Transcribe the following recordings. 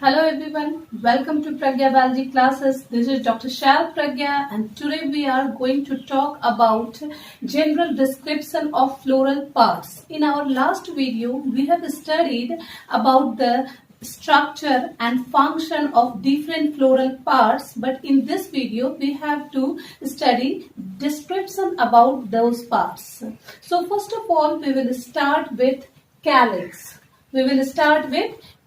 Hello everyone, welcome to Pragya Biology classes. This is Dr. Shal Pragya and today we are going to talk about general description of floral parts. In our last video, we have studied about the structure and function of different floral parts, but in this video we have to study description about those parts. So first of all, we will start with calyx.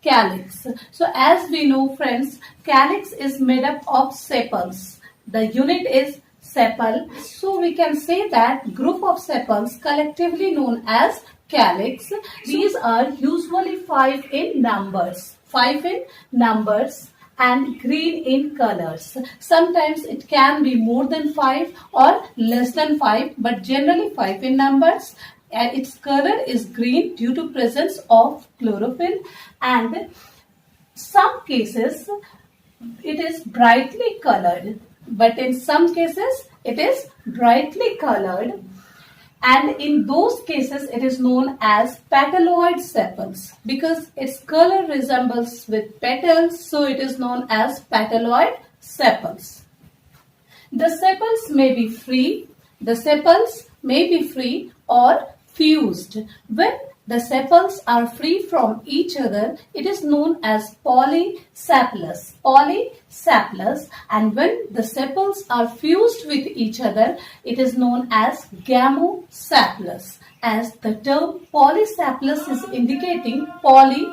Calyx. So as we know friends, calyx is made up of sepals. The unit is sepal. So we can say that group of sepals collectively known as calyx. These are usually 5 in numbers. 5 in numbers and green in colors. Sometimes it can be more than 5 or less than 5, but generally 5 in numbers. And its color is green due to presence of chlorophyll, and some cases it is brightly colored, but in some cases it is brightly colored, and in those cases it is known as petaloid sepals because its color resembles with petals, so it is known as petaloid sepals. The sepals may be free. Or fused. When the sepals are free from each other, it is known as polysepalous. And when the sepals are fused with each other, it is known as gamosepalous. As the term polysepalous is indicating, poly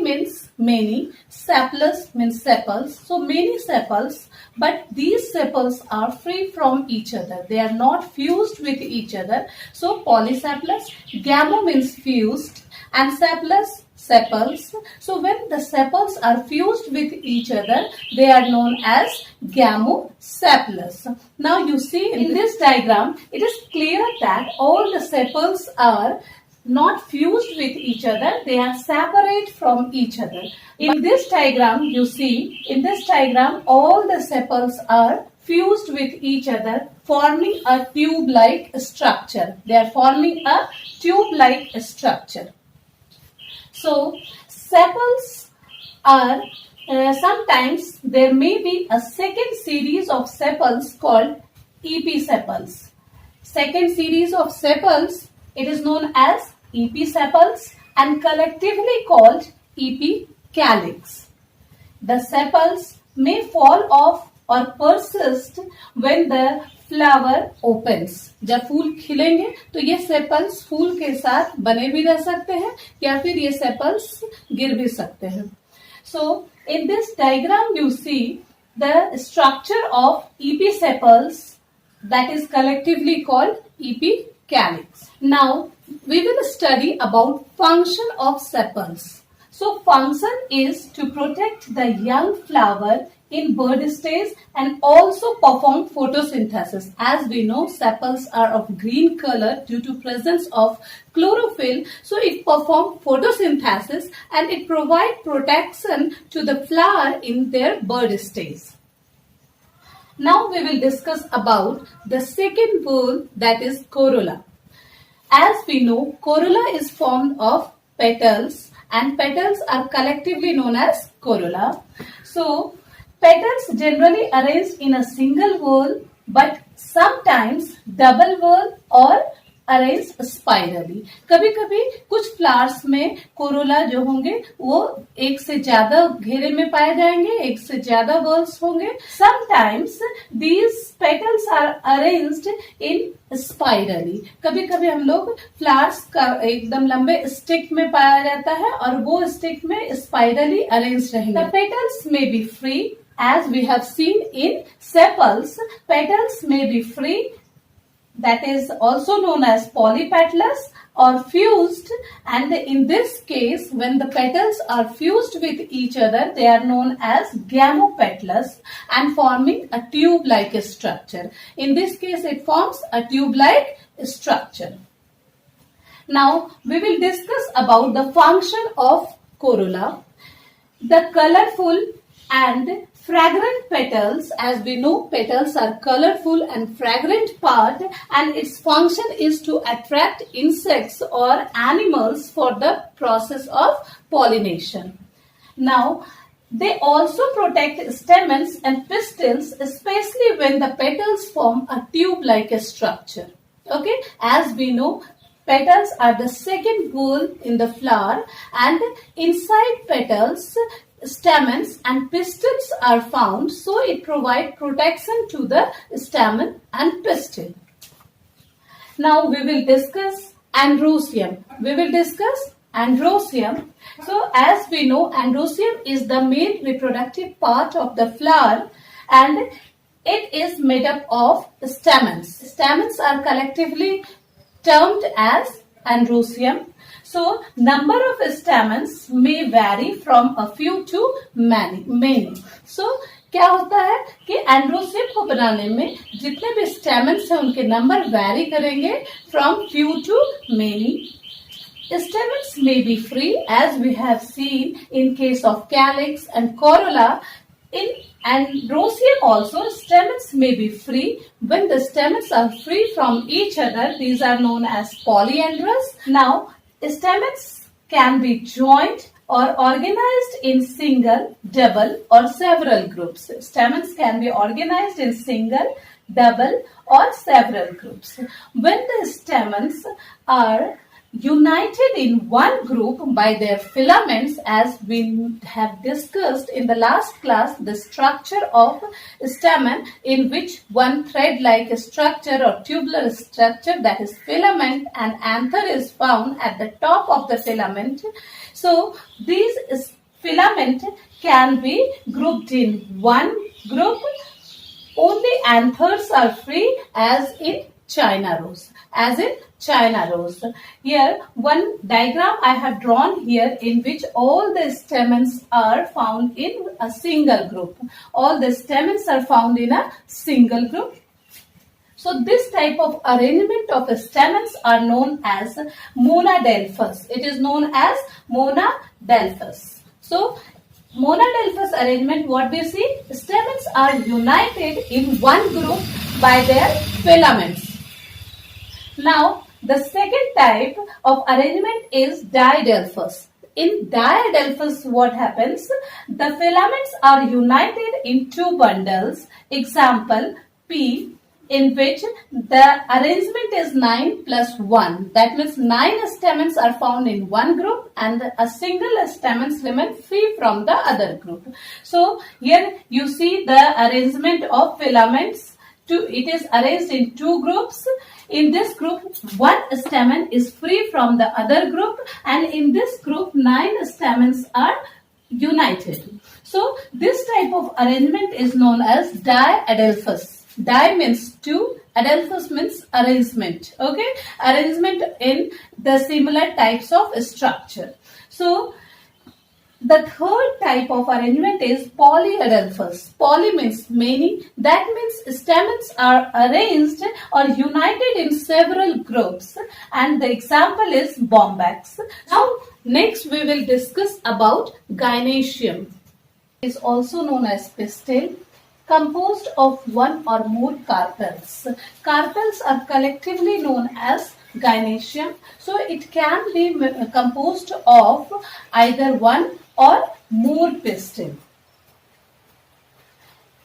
means many, sepalous means sepals, so many sepals, but these sepals are free from each other. They are not fused with each other. So polysepalous, gamo means fused, and sepalous, sepals. So when the sepals are fused with each other, they are known as gamosepalous. Now you see in this diagram, it is clear that all the sepals are not fused with each other, they are separate from each other. In this diagram, you see, all the sepals are fused with each other, forming a tube-like structure. They are forming a tube-like structure. So, sepals are, sometimes there may be a second series of sepals called episepals. Second series of sepals, it is known as episepals and collectively called epicalyx. The sepals may fall off or persist when the flower opens. जब फूल खिलेंगे तो ये sepals फूल के साथ बने भी रह सकते हैं या फिर ये सेपल्स गिर भी सकते हैं. So in this diagram you see the structure of episepals, that is collectively called epicalyx. Now we will study about function of sepals. So function is to protect the young flower in bud stage and also perform photosynthesis. As we know, sepals are of green color due to presence of chlorophyll. So it performs photosynthesis and it provides protection to the flower in their bud stage. Now we will discuss about the second whorl, that is corolla. As we know, corolla is formed of petals and petals are collectively known as corolla. So, petals generally arranged in a single whorl, but sometimes double whorl or arrange spirally. कभी कभी कुछ flowers में Corolla जो होंगे वो एक से ज्यादा घेरे में पाए जाएंगे, एक से ज्यादा वर्ल्स होंगे. Sometimes these petals are arranged in spirally. कभी कभी हम लोग फ्लावर्स का एकदम लंबे स्टिक में पाया जाता है और वो स्टिक में स्पाइरली अरेंज रहेंगे. द पेटल्स में B free. As we have seen in sepals, petals may be free, that is also known as polypetalous, or fused, and in this case when the petals are fused with each other they are known as gamopetalous and forming a tube-like structure. In this case it forms a tube-like structure. Now we will discuss about the function of corolla. The colorful and fragrant petals, as we know petals are colorful and fragrant part, and its function is to attract insects or animals for the process of pollination. Now They also protect stamens and pistils, especially when the petals form a tube-like structure. Okay, as we know, petals are the second whorl in the flower, and inside petals, stamens and pistils are found, so it provides protection to the stamen and pistil. Now we will discuss androecium. So as we know, androecium is the main reproductive part of the flower, and it is made up of stamens. Stamens are collectively termed as androecium. So number of stamens may vary from a few to many. So क्या होता है कि androecium को बनाने में जितने भी stamens हैं उनके नंबर वैरी करेंगे from few to many. Stamens may be free, as we have seen in case of calyx and corolla. In androecium also, stamens may be free. When the stamens are free from each other, these are known as polyandrous. Now, stamens can be joined or organized in single, double or several groups. Stamens can be organized in single, double or several groups. When the stamens are united in one group by their filaments, as we have discussed in the last class, the structure of stamen, in which one thread-like structure or tubular structure, that is filament, and anther is found at the top of the filament. So these filament can be grouped in one group. Only anthers are free, as in China rose. Here one diagram I have drawn here, in which all the stamens are found in a single group. So this type of arrangement of stamens are known as monadelphous. It is known as monadelphous. So monadelphous arrangement, what we see? Stamens are united in one group by their filaments. Now, the second type of arrangement is diadelphous. In diadelphous, what happens? The filaments are united in two bundles. Example, P, in which the arrangement is 9 plus 1. That means 9 stamens are found in one group and a single stamens remain free from the other group. So, here you see the arrangement of filaments. It is arranged in two groups. In this group, one stamen is free from the other group, and in this group, 9 stamens are united. So, this type of arrangement is known as diadelphous. Di means two, adelphous means arrangement. Okay, arrangement in the similar types of structure. So, the third type of arrangement is polyadelphous. Poly means many. That means stamens are arranged or united in several groups, and the example is bombax. Now, next we will discuss about gynoecium. It is also known as pistil, composed of one or more carpels. Carpels are collectively known as gynoecium. So, it can be composed of either one or more pistil.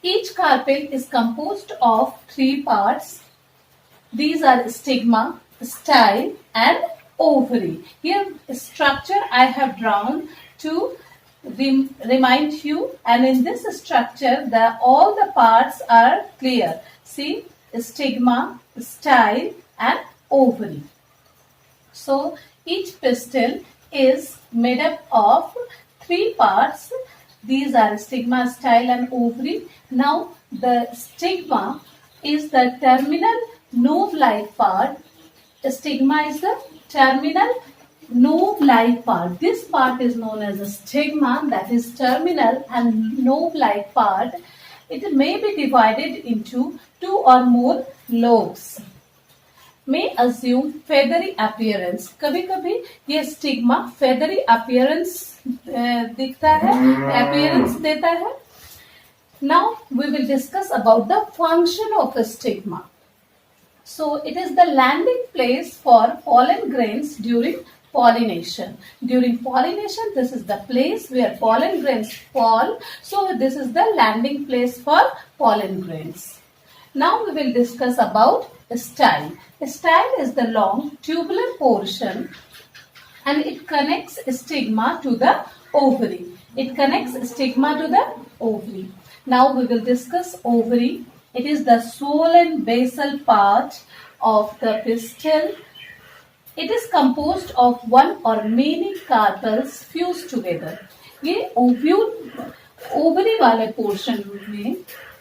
Each carpel is composed of three parts. These are stigma, style and ovary. Here structure I have drawn to remind you, and in this structure all the parts are clear. See, stigma, style and ovary. So each pistil is made up of three parts. These are stigma, style and ovary. Now the stigma is the terminal knob-like part. The stigma is the terminal knob-like part. This part is known as a stigma, that is terminal and knob-like part. It may be divided into two or more lobes. May assume feathery appearance. कभी-कभी ये stigma feathery appearance दिखता है, appearance देता है. Now we will discuss about the function of a stigma. So it is the landing place for pollen grains during pollination. During pollination, this is the place where pollen grains fall. So this is the landing place for pollen grains. Now we will discuss about style. Style is the long tubular portion and it connects stigma to the ovary. It connects stigma to the ovary. Now we will discuss ovary. It is the sole and basal part of the pistil. It is composed of one or many carpels fused together. ये ovary वाले portion में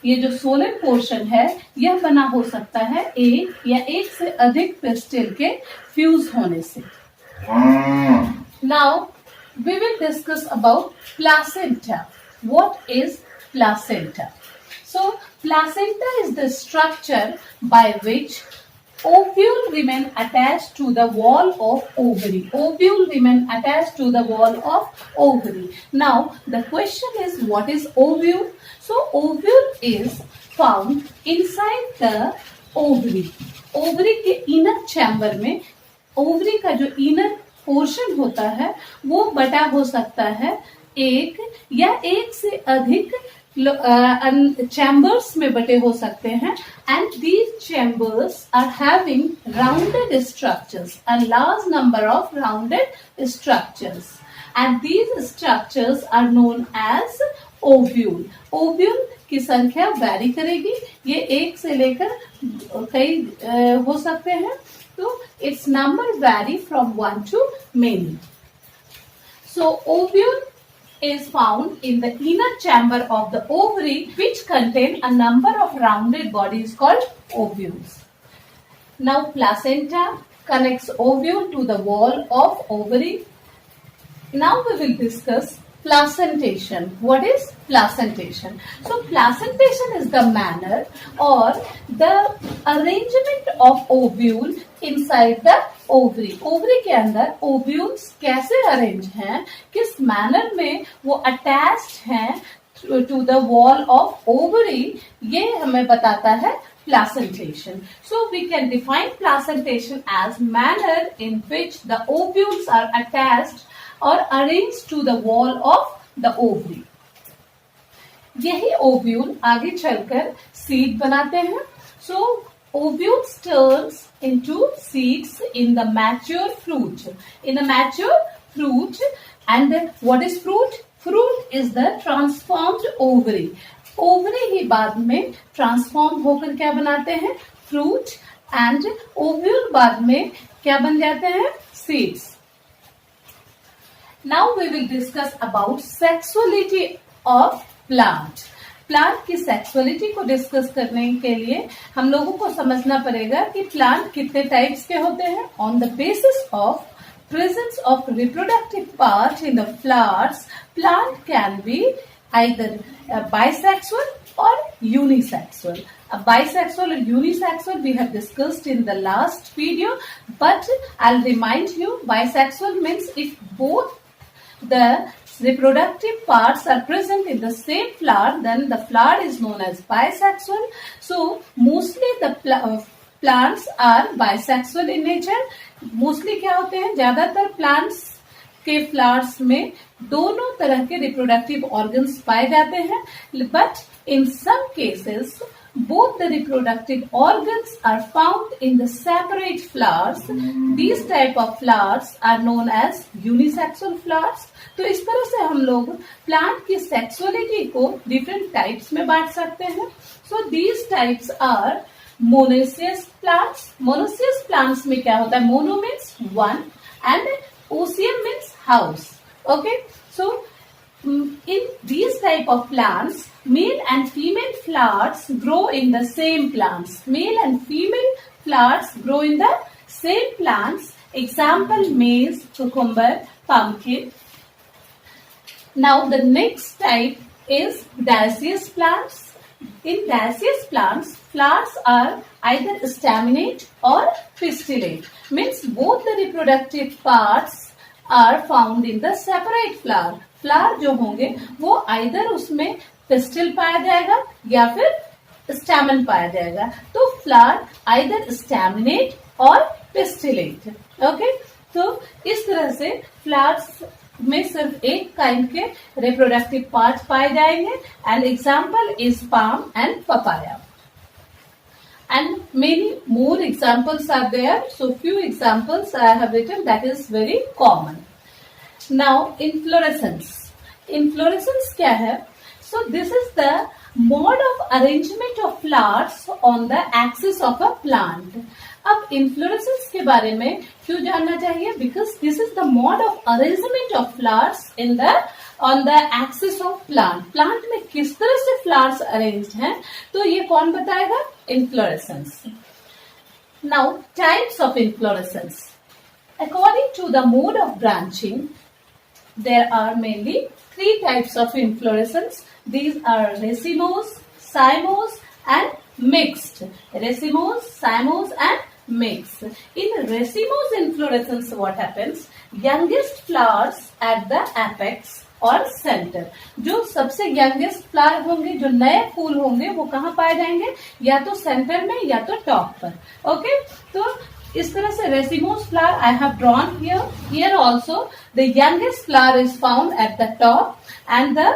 ये जो Solan portion है यह बना हो सकता है एक या एक से अधिक पिस्टिल के फ्यूज होने से. Now we will discuss about placenta. What is placenta? So placenta is the structure by which ovule remain attached to the wall of ovary. Ovule remain attached to the wall of ovary. Now the question is, what is ovule? So ovule is found inside the ovary. Ovary के inner chamber में ovary का जो inner portion होता है वो बटा हो सकता है एक या एक से अधिक chambers में बटे हो सकते हैं, and these chambers are having rounded structures, a large number of rounded structures, and these structures are known as ovule. Ovule की संख्या वैरी करेगी, ये एक से लेकर कई हो सकते हैं, तो its number vary from 1 to many. So ovule is found in the inner chamber of the ovary, which contain a number of rounded bodies called ovules. Now placenta connects ovule to the wall of ovary. Now we will discuss placentation. What is placentation? So placentation is the manner or the arrangement of ovule inside the ovary. ovary के अंदर ovules कैसे arrange हैं, किस manner में वो attached हैं to the wall of ovary, ये हमें बताता है placentation. So we can define placentation as manner in which the ovules are attached or arranged to the wall of the ovary. यही ovule आगे चलकर seed बनाते हैं. So ovules turns into seeds in the mature fruit. In the mature fruit, and what is fruit? Fruit is the transformed ovary. Ovary ही बाद में transformed होकर क्या बनाते हैं? Fruit, and ovule बाद में क्या बन जाते हैं? Seeds. Now we will discuss about sexuality of plant. Plant की सेक्सुअलिटी को डिस्कस करने के लिए हम लोगों को समझना पड़ेगा कि प्लांट कितने टाइप्स के होते हैं. On the basis of presence of reproductive part in the flowers, plant can be either bisexual और unisexual. Bisexual and unisexual we have discussed in the last video, but I'll remind you, bisexual means if both the reproductive parts are present in the same flower, then the flower is known as bisexual. So mostly the plants are bisexual in nature. Mostly क्या होते हैं, ज्यादातर plants के flowers में दोनों तरह के reproductive organs पाए जाते हैं, but in some cases both the reproductive organs are found in the separate flowers. These type of flowers are known as unisexual flowers. तो इस तरह से हम लोग प्लांट की सेक्सुअलिटी को डिफरेंट टाइप्स में बांट सकते हैं. So these types are monoecious plants. Monoecious plants में क्या होता है? Mono means one and oecium means house. Okay, so in these type of plants, male and female flowers grow in the same plants. Male and female flowers grow in the same plants. Example: maize, cucumber, pumpkin. Now the next type is dioecious plants. In dioecious plants, flowers are either staminate or pistillate. Means both the reproductive parts are found in the separate flower. Flower जो होंगे वो either उसमें pistil पाया जाएगा या फिर stamen पाया जाएगा. तो फ्लावर आइदर स्टैमिनेट और पिस्टिलेट. ओके, तो इस तरह से फ्लावर्स में सिर्फ एक काइंड के रिप्रोडक्टिव पार्ट पाए जाएंगे and example is palm and papaya. And many more examples are there. So few examples I have written that is very common. Now inflorescence. Inflorescence क्या है? So this is the mode of arrangement of flowers on the axis of a plant. अब inflorescence के बारे में क्यों जानना चाहिए? Because this is the mode of arrangement of flowers in the on the axis of plant. Plant में किस तरह से flowers arranged हैं? तो ये कौन बताएगा? Inflorescence. Now types of inflorescence. According to the mode of branching, there are mainly three types of inflorescence. These are racemose, cymose and mixed. Racemose, cymose and mixed. In racemose inflorescence what happens? Youngest flowers at the apex और centre. जो सबसे youngest flower होंगे, जो नए फूल होंगे, वो कहाँ पाए जाएंगे? या तो सेंटर में या तो टॉप पर. ओके, तो इस तरह से racemose flower I have drawn here. Here also the youngest flower is found at the top and the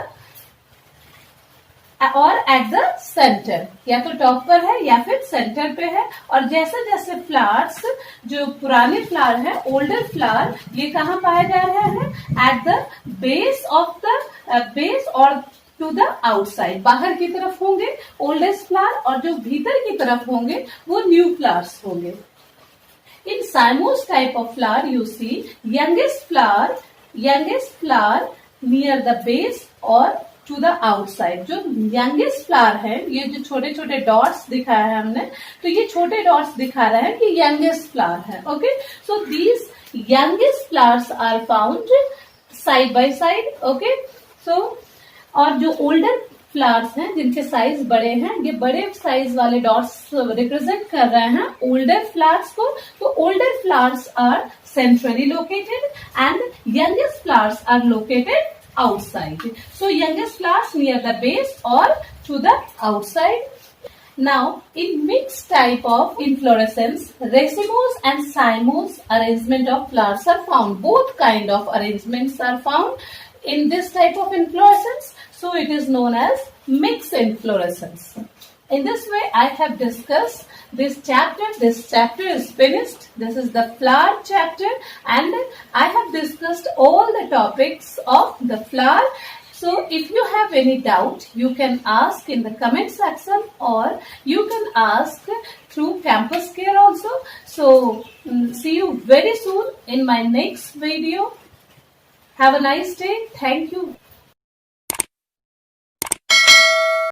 और एट द सेंटर. या तो टॉप पर है या फिर सेंटर पे है. और जैसे जैसे फ्लावर्स, जो पुराने फ्लावर है, ओल्डर फ्लावर, ये कहाँ पाए जा रहे हैं? At the base of the base और टू द आउटसाइड. बाहर की तरफ होंगे ओल्डेस्ट फ्लावर और जो भीतर की तरफ होंगे वो न्यू फ्लावर्स होंगे. In cymose type of flower you see youngest flower near the base or to the outside. जो youngest flower है, ये जो छोटे छोटे डॉट्स दिखाया है हमने, तो ये छोटे डॉट्स दिखा रहे हैं कि youngest flower है. Okay, so these youngest flowers are found side by side. Okay, so और जो older फ्लावर्स हैं जिनके साइज बड़े हैं, ये बड़े साइज वाले डॉट्स रिप्रेजेंट कर रहे हैं ओल्डर फ्लावर्स को. तो older flowers are centrally located and youngest flowers are located outside. So youngest flowers near the base or to the outside. Now in mixed type of inflorescence, racemose and cymose arrangement of flowers are found. Both kind of arrangements are found in this type of inflorescence. So it is known as mixed inflorescence. In this way I have discussed this chapter. This chapter is finished. This is the flower chapter and I have discussed all the topics of the flower. So if you have any doubt, you can ask in the comment section or you can ask through Campus Care also. So see you very soon in my next video. Have a nice day. Thank you.